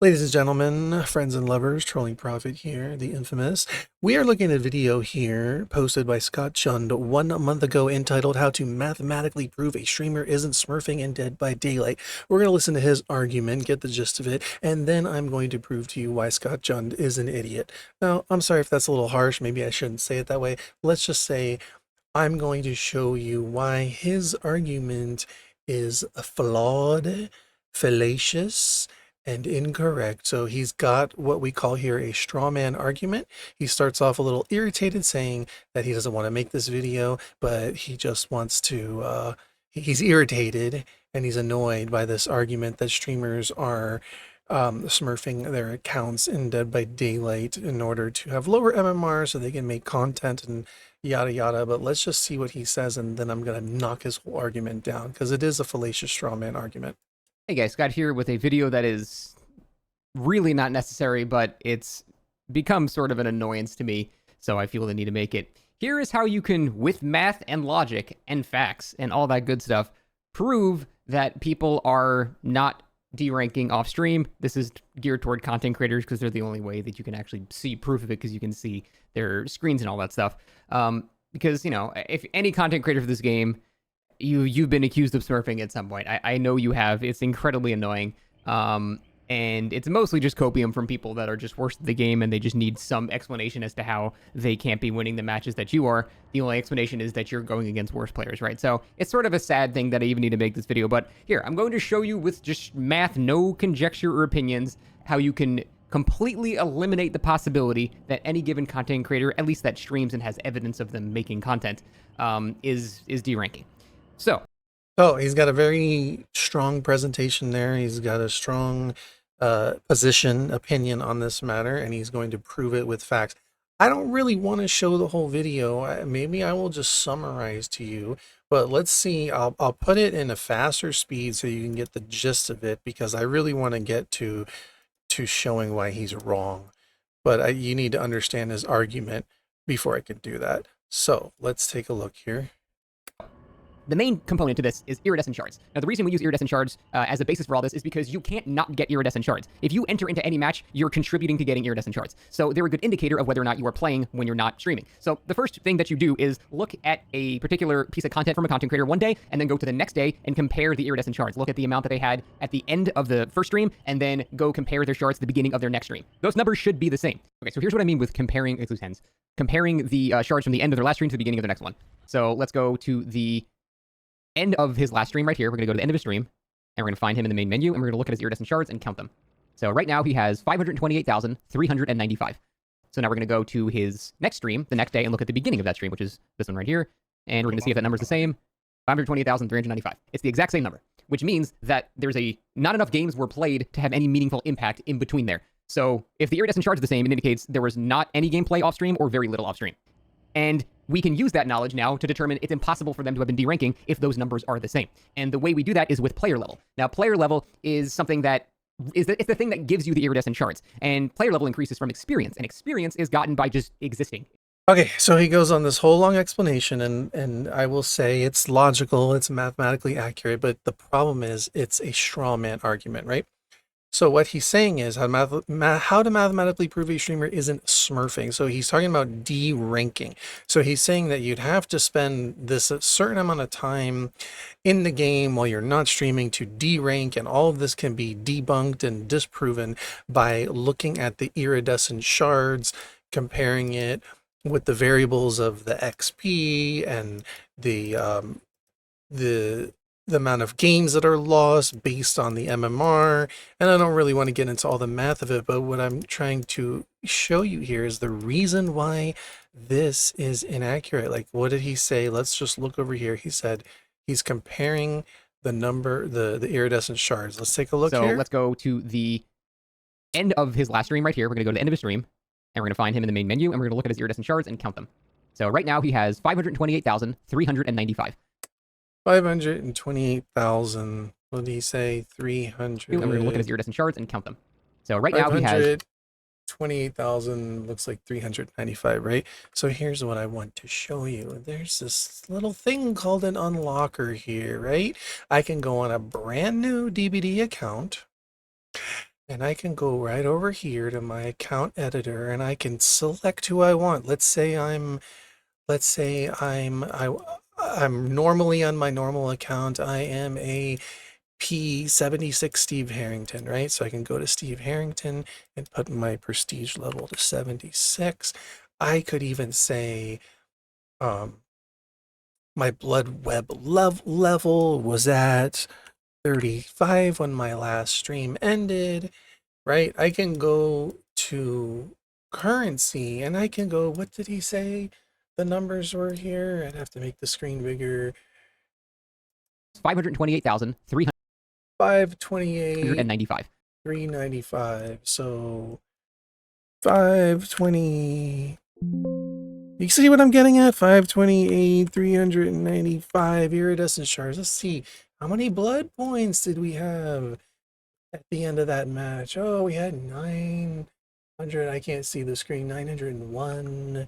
Ladies and gentlemen, friends and lovers, Trolling Prophet here, the infamous. We are looking at a video here posted by Scott Chund 1 month ago entitled How to Mathematically Prove a Streamer Isn't Smurfing in Dead by Daylight. We're going to listen to his argument, get the gist of it, and then I'm going to prove to you why Scott Chund is an idiot. Now, I'm sorry if that's a little harsh. Maybe I shouldn't say it that way. Let's just say I'm going to show you why his argument is flawed, fallacious, and incorrect. So he's got what we call here a straw man argument. He starts off a little irritated saying that he doesn't want to make this video, but he just wants to, he's irritated and he's annoyed by this argument that streamers are smurfing their accounts in Dead by Daylight in order to have lower MMR so they can make content and yada yada. But let's just see what he says, and then I'm gonna knock his whole argument down because it is a fallacious straw man argument. Hey guys, Scott here with a video that is really not necessary, but it's become sort of an annoyance to me, so I feel the need to make it. Here is how you can, with math and logic and facts and all that good stuff, prove that people are not deranking off stream. This is geared toward content creators because they're the only way that you can actually see proof of it, because you can see their screens and all that stuff. Because, you know, if any content creator for this game, you've been accused of smurfing at some point. I know you have. It's incredibly annoying. And it's mostly just copium from people that are just worse at the game, and they just need some explanation as to how they can't be winning the matches that you are. The only explanation is that you're going against worse players, right? So it's sort of a sad thing that I even need to make this video. But here, I'm going to show you with just math, no conjecture or opinions, how you can completely eliminate the possibility that any given content creator, at least that streams and has evidence of them making content, is deranking. So He's got a very strong presentation there. He's got a strong opinion on this matter, and he's going to prove it with facts. I don't really want to show the whole video. Maybe I will just summarize to you, but let's see. I'll put it in a faster speed so you can get the gist of it, because I really want to get to showing why he's wrong. But you need to understand his argument before I can do that. So let's take a look here. the main component to this is iridescent shards. Now, the reason we use iridescent shards as a basis for all this is because you can't not get iridescent shards. If you enter into any match, you're contributing to getting iridescent shards. So they're a good indicator of whether or not you are playing when you're not streaming. So the first thing that you do is look at a particular piece of content from a content creator one day, and then go to the next day and compare the iridescent shards. Look at the amount that they had at the end of the first stream, and then go compare their shards at the beginning of their next stream. Those numbers should be the same. Okay, so here's what I mean with comparing the shards from the end of their last stream to the beginning of the next one. So let's go to the end of his last stream right here. We're going to go to the end of his stream, and we're going to find him in the main menu, and we're going to look at his iridescent shards and count them. So right now he has 528,395. So now we're going to go to his next stream the next day and look at the beginning of that stream, which is this one right here. And we're going to see if that number is the same. 528,395. It's the exact same number, which means that there's not enough games were played to have any meaningful impact in between there. So if the iridescent shards are the same, it indicates there was not any gameplay off stream or very little off stream. And we can use that knowledge now to determine it's impossible for them to have been deranking if those numbers are the same. And the way we do that is with player level. Now, player level is something that it's the thing that gives you the iridescent shards. And player level increases from experience. And experience is gotten by just existing. Okay, so he goes on this whole long explanation, and I will say it's logical, it's mathematically accurate, but the problem is it's a straw man argument, right? So what he's saying is how to mathematically prove a streamer isn't smurfing. So he's talking about deranking. So he's saying that you'd have to spend this a certain amount of time in the game while you're not streaming to derank, and all of this can be debunked and disproven by looking at the iridescent shards, comparing it with the variables of the XP and the amount of games that are lost based on the MMR. And I don't really want to get into all the math of it, but what I'm trying to show you here is the reason why this is inaccurate. Like, what did he say? Let's just look over here. He said he's comparing the number, the iridescent shards. Let's take a look here. So let's go to the end of his last stream right here. We're going to go to the end of his stream, and we're going to find him in the main menu, and we're going to look at his iridescent shards and count them. So right now he has 528,395. 528,000. What did he say? 300. And we're going to look at his iridescent shards and count them. So right now he has 28,000, looks like 395, right? So here's what I want to show you. There's this little thing called an unlocker here, right? I can go on a brand new DBD account, and I can go right over here to my account editor and I can select who I want. Let's say I'm normally on my normal account. I am a P76 Steve Harrington, right? So I can go to Steve Harrington and put my prestige level to 76. I could even say my blood web level was at 35 when my last stream ended, right? I can go to currency and I can go, what did he say the numbers were here? I'd have to make the screen bigger. 528,395. 528, 395. So 520. You see what I'm getting at? 528, 395 iridescent shards. Let's see. How many blood points did we have at the end of that match? Oh, we had 900. I can't see the screen. 901,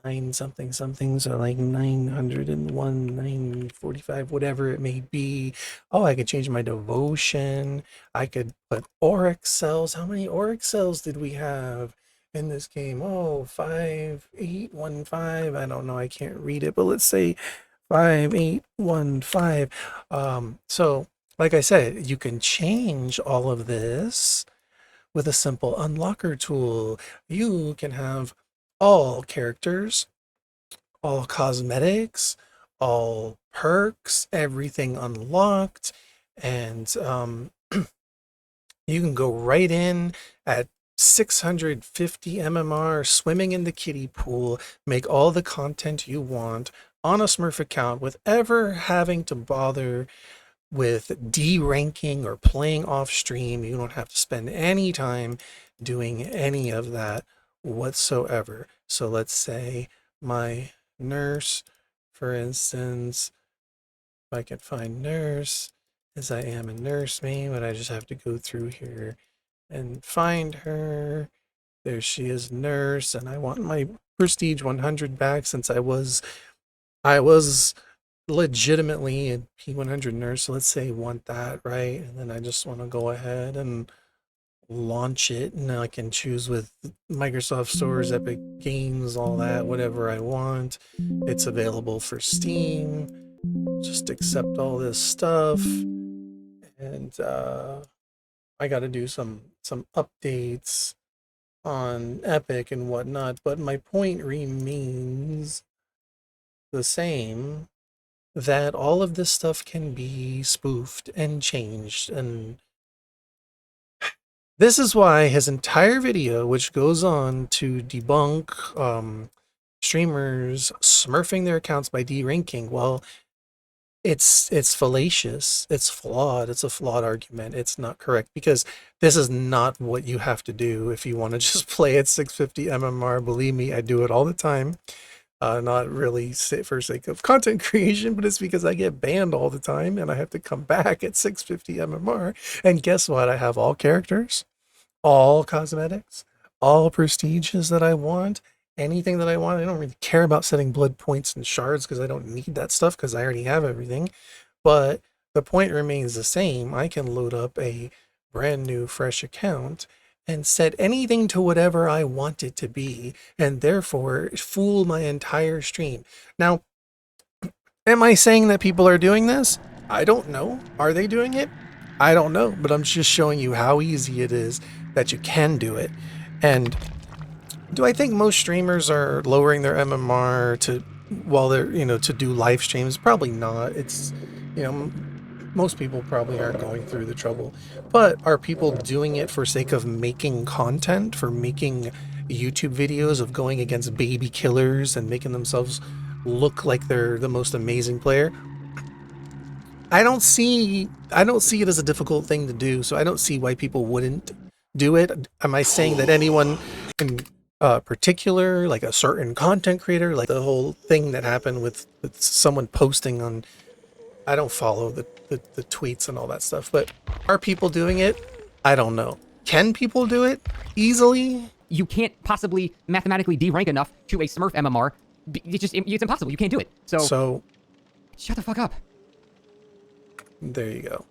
9 something something. So like 901, 945, whatever it may be. Oh, I could change my devotion. I could put auric cells. How many auric cells did we have in this game? Oh, 5815. I don't know. I can't read it, but let's say 5815. So like I said, you can change all of this with a simple unlocker tool. You can have all characters, all cosmetics, all perks, everything unlocked, and you can go right in at 650 MMR, swimming in the kiddie pool, make all the content you want on a Smurf account with ever having to bother with D-ranking or playing off stream. You don't have to spend any time doing any of that whatsoever. So let's say my nurse, for instance, if I can find nurse, as I am a nurse main, but I just have to go through here and find her. There she is, nurse, and I want my prestige 100 back since I was legitimately a P100 nurse. So let's say I want that, right? And then I just want to go ahead and launch it, and I can choose with Microsoft stores, Epic Games, all that, whatever I want. It's available for Steam. Just accept all this stuff, and I got to do some updates on Epic and whatnot, but my point remains the same, that all of this stuff can be spoofed and changed. And this is why his entire video, which goes on to debunk streamers smurfing their accounts by deranking, well, it's fallacious, it's flawed, it's a flawed argument, it's not correct, because this is not what you have to do if you want to just play at 650 MMR. Believe me, I do it all the time. Not really for sake of content creation, but it's because I get banned all the time and I have to come back at 650 MMR. And guess what? I have all characters, all cosmetics, all prestiges that I want, anything that I want. I don't really care about setting blood points and shards because I don't need that stuff because I already have everything. But the point remains the same. I can load up a brand new fresh account and set anything to whatever I want it to be, and therefore fool my entire stream. Now, am I saying that people are doing this? I don't know. Are they doing it? I don't know, but I'm just showing you how easy it is that you can do it. And do I think most streamers are lowering their MMR to, while they're, to do live streams? Probably not. It's, most people probably aren't going through the trouble. But are people doing it for sake of making content, for making YouTube videos of going against baby killers and making themselves look like they're the most amazing player? I don't see it as a difficult thing to do, so I don't see why people wouldn't do it. Am I saying that anyone in particular, like a certain content creator, like the whole thing that happened with someone posting on, I don't follow the tweets and all that stuff, but are people doing it? I don't know. Can people do it easily? You can't possibly mathematically derank enough to a Smurf MMR. It's impossible. You can't do it. So So shut the fuck up. there you go.